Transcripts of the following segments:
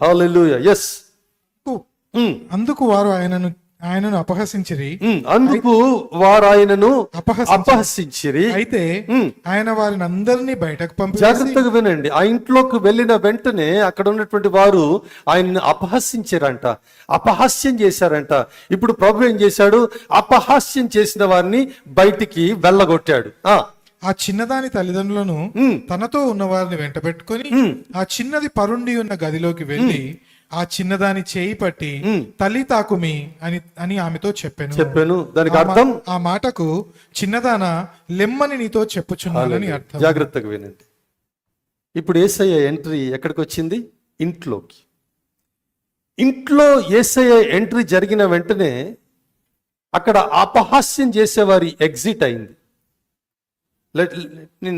హల్లెలూయా. Yes. అందుకు వారు ఆయనను అపహసించిరి. అందుకు వారు ఆయనను అపహసించిరి. అయితే ఆయన వారిని అందరినీ బయటకు పంపి, జాగ్రత్తగా వినండి, ఆ ఇంట్లోకి వెళ్ళిన వెంటనే అక్కడ ఉన్నటువంటి వారు ఆయన్ని అపహసించారంట, అపహాస్యం చేశారంట. ఇప్పుడు ప్రభు ఏం చేశాడు? అపహాస్యం చేసిన వారిని బయటికి వెళ్ళగొట్టాడు. ఆ చిన్నదాని తల్లిదండ్రులను తనతో ఉన్న వారిని వెంట పెట్టుకొని ఆ చిన్నది పరుండి ఉన్న గదిలోకి వెళ్ళి ఆ చిన్నదాని చేయి పట్టి తల్లి తాకుమి అని ఆమెతో చెప్పాను. దానికి అర్థం, ఆ మాటకు చిన్నదాన లెమ్మని నీతో చెప్పుచున్నానని అర్థం. జాగ్రత్తగా వినండి. ఇప్పుడు యేసయ్య ఎంట్రీ ఎక్కడికి వచ్చింది? ఇంట్లోకి. ఇంట్లో యేసయ్య ఎంట్రీ జరిగిన వెంటనే అక్కడ అపహాస్యం చేసేవారి ఎగ్జిట్ అయింది.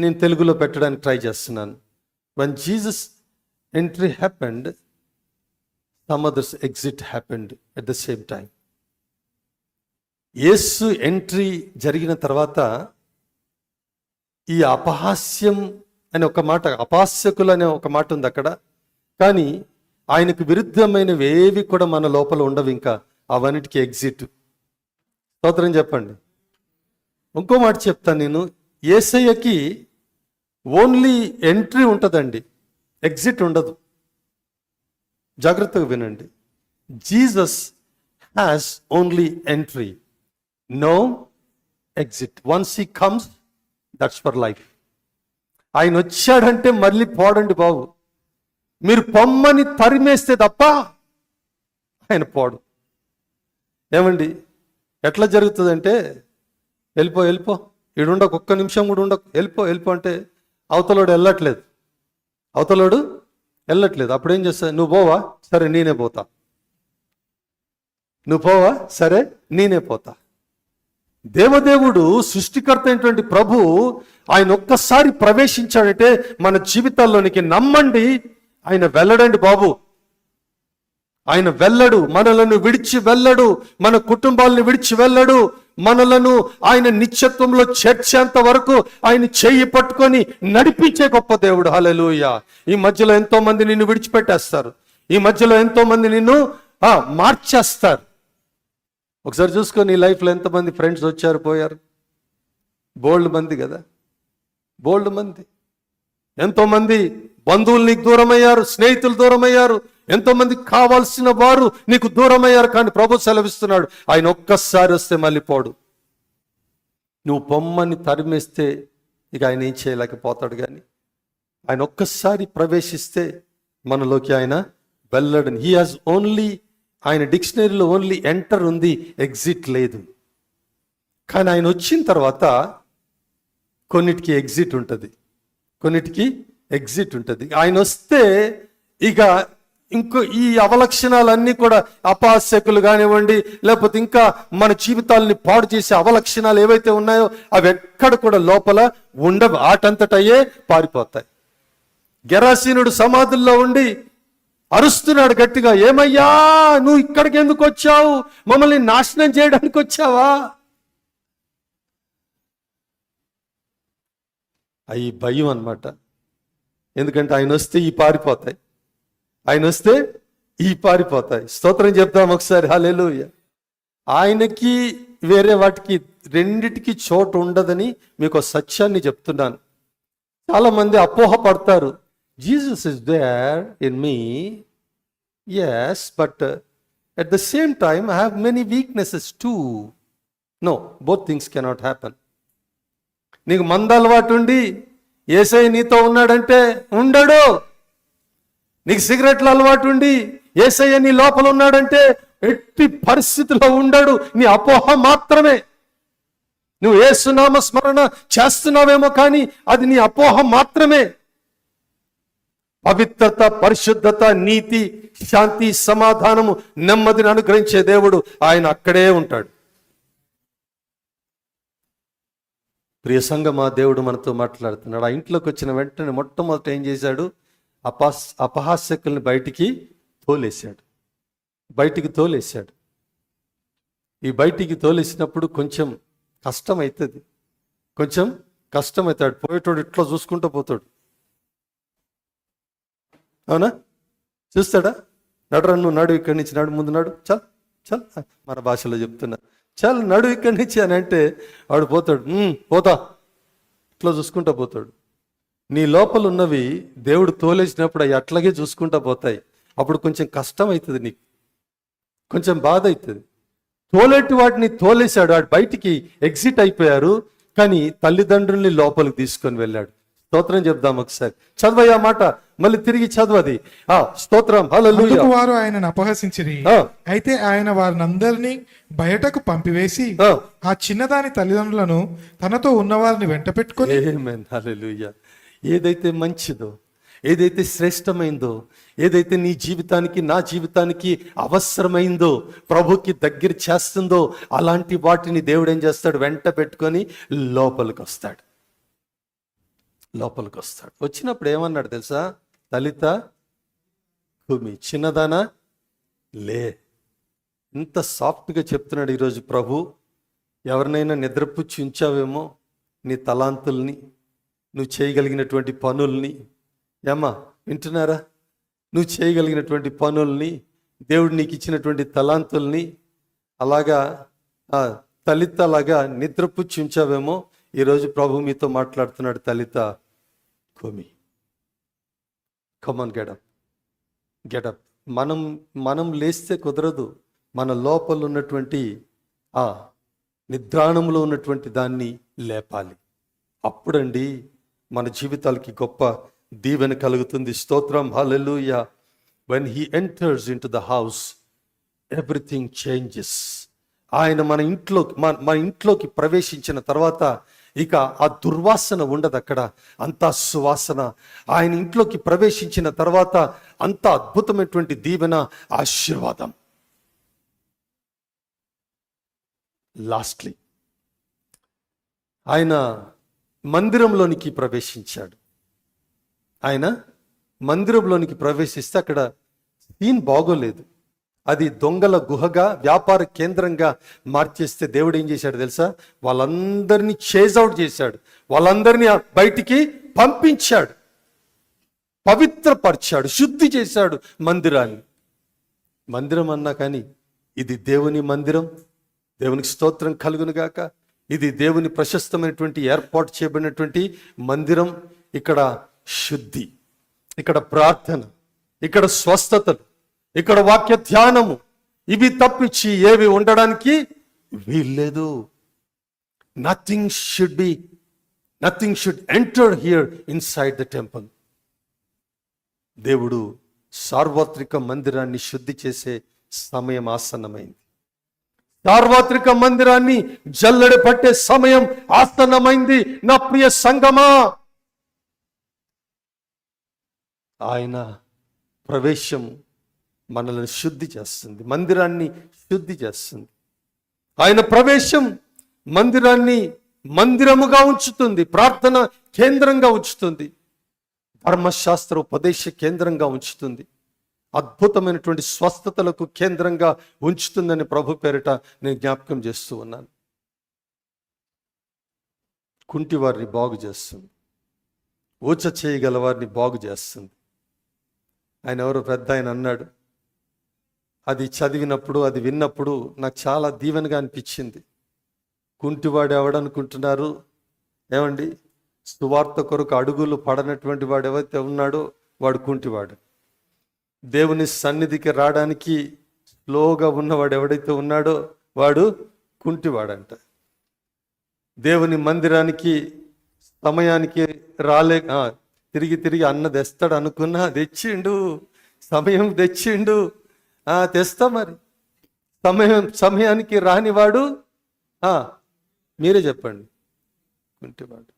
నేను తెలుగులో పెట్టడానికి ట్రై చేస్తున్నాను. when Jesus entry happened, some others exit happened at the same time. Yesu entry జరిగిన తర్వాత ఈ అపహాస్యం అనే ఒక మాట, అపహాస్యకులు అనే ఒక మాట ఉంది అక్కడ. కానీ ఆయనకు విరుద్ధమైనవి ఏవి కూడా మన లోపల ఉండవు. ఇంకా అవన్నిటికీ ఎగ్జిట్. స్తోత్రం చెప్పండి. ఇంకో మాట చెప్తాను నేను. యేసయ్యకి ఓన్లీ ఎంట్రీ ఉంటుందండి, ఎగ్జిట్ ఉండదు. జాగ్రత్తగా వినండి. Jesus has only entry, no exit. Once he comes, that's for life. ఆయన వచ్చాడంటే మళ్ళీ పోడండి బాబు. మీరు పొమ్మని తరిమేస్తే తప్ప ఆయన పోడు. ఏమండి, ఎట్లా జరుగుతుందంటే, వెళ్ళిపో ఈడుండకు, ఒక్క నిమిషం కూడా ఉండకు, వెళ్ళిపో అంటే అవతలోడు వెళ్ళట్లేదు. అప్పుడేం చేస్తా? నువ్వు పోవా? సరే నేనే పోతా. నువ్వు పోవా? సరే నేనే పోతా. దేవదేవుడు, సృష్టికర్త అయినటువంటి ప్రభు, ఆయన ఒక్కసారి ప్రవేశించాడంటే మన జీవితాల్లోనికి, నమ్మండి, ఆయన వెళ్ళడండి బాబు. ఆయన వెళ్ళడు, మనలను విడిచి వెళ్ళడు, మన కుటుంబాలను విడిచి వెళ్ళడు. మనలను ఆయన నిత్యత్వంలో చేర్చేంత వరకు ఆయన చెయ్యి పట్టుకొని నడిపించే గొప్ప దేవుడు. హల్లెలూయా. ఈ మధ్యలో ఎంతో మంది నిన్ను విడిచిపెట్టేస్తారు. ఈ మధ్యలో ఎంతో మంది నిన్ను మార్చేస్తారు. ఒకసారి చూసుకో, నీ లైఫ్లో ఎంతమంది ఫ్రెండ్స్ వచ్చారు పోయారు? బోల్డ్ మంది కదా, బోల్డ్ మంది. ఎంతోమంది బంధువులు నీకు దూరమయ్యారు, స్నేహితులు దూరమయ్యారు, ఎంతోమంది కావాల్సిన వారు నీకు దూరమయ్యారు. కానీ ప్రభు సెలవిస్తున్నాడు, ఆయన ఒక్కసారి వస్తే మళ్ళీ పోడు. నువ్వు పొమ్మని తరిమేస్తే ఇక ఆయన ఏం చేయలేకపోతాడు. కానీ ఆయన ఒక్కసారి ప్రవేశిస్తే మనలోకి ఆయన వెళ్ళడని. హీ హాజ్ ఓన్లీ, ఆయన డిక్షనరీలో ఓన్లీ ఎంటర్ ఉంది, ఎగ్జిట్ లేదు. కానీ ఆయన వచ్చిన తర్వాత కొన్నిటికి ఎగ్జిట్ ఉంటుంది, ఆయన వస్తే ఇక ఇంకో ఈ అవలక్షణాలన్నీ కూడా, అపహాస్యకులు కానివ్వండి, లేకపోతే ఇంకా మన జీవితాలని పాడు చేసే అవలక్షణాలు ఏవైతే ఉన్నాయో అవి ఎక్కడ కూడా లోపల ఉండవు, ఆటంతటయ్యే పారిపోతాయి. గెరాసీనుడు సమాధుల్లో ఉండి అరుస్తున్నాడు గట్టిగా, ఏమయ్యా నువ్వు ఇక్కడికి ఎందుకు వచ్చావు? మమ్మల్ని నాశనం చేయడానికి వచ్చావా? అవి భయం అన్నమాట. ఎందుకంటే ఆయన వస్తే ఈ పారిపోతాయి, స్తోత్రం చెప్తాం ఒకసారి. హల్లెలూయా. ఆయనకి వేరే వాటికి రెండిటికి చోటు ఉండదని మీకు సత్యాన్ని చెప్తున్నాను. చాలా మంది అపోహ పడతారు. Jesus is there in me, yes, but at the same time I have many weaknesses too. No, both things cannot happen. నీకు మందలవాటు ఉండి యేసయ్య నీతో ఉన్నాడంటే ఉండడు. నీకు సిగరెట్ల అలవాటు ఉండి యేసయ్య నీ లోపల ఉన్నాడంటే ఎట్టి పరిస్థితిలో ఉండడు. నీ అపోహ మాత్రమే. నువ్వు యేసునామ స్మరణ చేస్తున్నావేమో కానీ అది నీ అపోహ మాత్రమే. పవిత్రత, పరిశుద్ధత, నీతి, శాంతి, సమాధానము, నెమ్మదిని అనుగ్రహించే దేవుడు ఆయన అక్కడే ఉంటాడు. ప్రియ సంఘమా, దేవుడు మనతో మాట్లాడుతున్నాడు. ఆ ఇంట్లోకి వచ్చిన వెంటనే మొట్టమొదట ఏం చేశాడు? అపహాస్యకుల్ని బయటికి తోలేశాడు. ఈ బయటికి తోలేసినప్పుడు కొంచెం కష్టమవుతాడు. పోయేటోడు ఇట్లా చూసుకుంటూ పోతాడు. అవునా? చూస్తాడా? నడురా, నువ్వు నడు, ఇక్కడి నుంచి నడు, ముందు నడు, చల్ చల్, మన భాషలో చెప్తున్నా, చల్ నడు ఇక్కడి నుంచి అని అంటే వాడు పోతాడు. పోతా, ఇట్లా చూసుకుంటా పోతాడు. నీ లోపల ఉన్నవి దేవుడు తోలేసినప్పుడు అవి అట్లాగే చూసుకుంటా పోతాయి. అప్పుడు కొంచెం కష్టం అవుతుంది, నీకు కొంచెం బాధ అవుతుంది. తోలేటి వాటిని తోలేశాడు, వాడు బయటికి ఎగ్జిట్ అయిపోయారు, కానీ తల్లిదండ్రుల్ని లోపలికి తీసుకొని వెళ్ళాడు. స్తోత్రం చెప్దాం ఒకసారి. చదవయ్యా మాట, మళ్ళీ తిరిగి చదవది. స్తోత్రం, హల్లెలూయా. అందుకు వారు ఆయనను అపహసించిరి. అయితే ఆయన వారినందరినీ బయటకు పంపివేసి ఆ చిన్నదాని తల్లిదండ్రులను తనతో ఉన్నవారిని వెంట పెట్టుకొని, ఆమేన్, హల్లెలూయా. ఏదైతే మంచిదో, ఏదైతే శ్రేష్టమైందో, ఏదైతే నీ జీవితానికి నా జీవితానికి అవసరమైందో, ప్రభుకి దగ్గర చేస్తుందో, అలాంటి వాటిని దేవుడు ఏం చేస్తాడు? వెంట పెట్టుకొని లోపలికి వస్తాడు. లోపలికి వస్తాడు. వచ్చినప్పుడు ఏమన్నాడు తెలుసా? తలిత కుమి, చిన్నదానా లే. ఇంత సాఫ్ట్గా చెప్తున్నాడు ఈరోజు ప్రభు. ఎవరినైనా నిద్రపుచ్చి ఉంచావేమో నీ తలాంతుల్ని, నువ్వు చేయగలిగినటువంటి పనుల్ని. ఏమ్మా, వింటున్నారా? నువ్వు చేయగలిగినటువంటి పనుల్ని, దేవుడు నీకు ఇచ్చినటువంటి తలాంతుల్ని అలాగా తలిత అలాగా నిద్రపుచ్చి ఉంచావేమో. ఈరోజు ప్రభు మీతో మాట్లాడుతున్నాడు. తలిత కుమి, కమాన్, గెటప్. మనం లేస్తే కుదరదు. మన లోపల ఉన్నటువంటి నిద్రాణంలో ఉన్నటువంటి దాన్ని లేపాలి. అప్పుడండి మన జీవితాలకి గొప్ప దీవెన కలుగుతుంది. స్తోత్రం, హల్లెలూయా. When he enters in to the house, everything changes. ఆయన మన ఇంట్లోకి ప్రవేశించిన తర్వాత ఇక ఆ దుర్వాసన ఉండదు అక్కడ, అంతా సువాసన. ఆయన ఇంట్లోకి ప్రవేశించిన తర్వాత అంత అద్భుతమైనటువంటి దీవెన, ఆశీర్వాదం. లాస్ట్లీ ఆయన మందిరంలోనికి ప్రవేశించాడు. ఆయన మందిరంలోనికి ప్రవేశిస్తే అక్కడ సీన్ బాగోలేదు. అది దొంగల గుహగా, వ్యాపార కేంద్రంగా మార్చేస్తే దేవుడు ఏం చేశాడు తెలుసా? వాళ్ళందరినీ చేజ్ అవుట్ చేశాడు, వాళ్ళందరినీ బయటికి పంపించాడు, పవిత్రపరిచాడు, శుద్ధి చేశాడు మందిరాన్ని. మందిరం అన్నా కానీ ఇది దేవుని మందిరం. దేవునికి స్తోత్రం కలుగును గాక. ఇది దేవుని ప్రశస్తమైనటువంటి ఏర్పాటు చేయబడినటువంటి మందిరం. ఇక్కడ శుద్ధి, ఇక్కడ ప్రార్థన, ఇక్కడ స్వస్థతలు, ఇక్కడ వాక్య ధ్యానము, ఇవి తప్పించి ఏవి ఉండడానికి వీల్లేదు. Nothing should enter here inside the temple. దేవుడు సార్వత్రిక మందిరాన్ని శుద్ధి చేసే సమయం ఆసన్నమైంది. సార్వత్రిక మందిరాన్ని జల్లెడ పట్టే సమయం ఆసన్నమైంది. నా ప్రియ సంగమా, ఆయన ప్రవేశం మనల్ని శుద్ధి చేస్తుంది, మందిరాన్ని శుద్ధి చేస్తుంది. ఆయన ప్రవేశం మందిరాన్ని మందిరముగా ఉంచుతుంది, ప్రార్థన కేంద్రంగా ఉంచుతుంది, ధర్మశాస్త్ర ఉపదేశ కేంద్రంగా ఉంచుతుంది, అద్భుతమైనటువంటి స్వస్థతలకు కేంద్రంగా ఉంచుతుందని ప్రభు పేరిట నేను జ్ఞాపకం చేస్తూ ఉన్నాను. కుంటి వారిని బాగు చేస్తుంది, ఊచ చేయగల వారిని బాగు చేస్తుంది. ఆయన ఎవరో పెద్ద ఆయన అన్నాడు, అది చదివినప్పుడు, అది విన్నప్పుడు నాకు చాలా దీవెనగా అనిపించింది. కుంటివాడు ఎవడనుకుంటున్నారు? ఏమండి, సువార్త కొరకు అడుగులు పడనటువంటి వాడు ఎవరైతే ఉన్నాడో వాడు కుంటివాడు. దేవుని సన్నిధికి రావడానికి స్లోగా ఉన్నవాడు ఎవడైతే ఉన్నాడో వాడు కుంటివాడంట. దేవుని మందిరానికి సమయానికి తిరిగి అన్న తెస్తాడు అనుకున్నా, తెచ్చిండు, సమయం తెచ్చిండు, తెస్తా. మరి సమయానికి రానివాడు మీరే చెప్పండి, కుంటివాడు.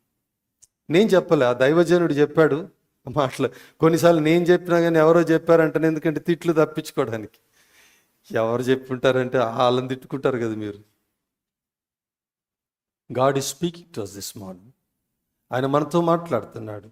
నేను చెప్పలే, ఆ దైవజనుడు చెప్పాడు మాటలు. కొన్నిసార్లు నేను చెప్పినా కానీ ఎవరో చెప్పారంటే, ఎందుకంటే తిట్లు తప్పించుకోవడానికి. ఎవరు చెప్పుంటారంటే వాళ్ళని తిట్టుకుంటారు కదా మీరు. God is speaking to us this morning. ఆయన మనతో మాట్లాడుతున్నాడు.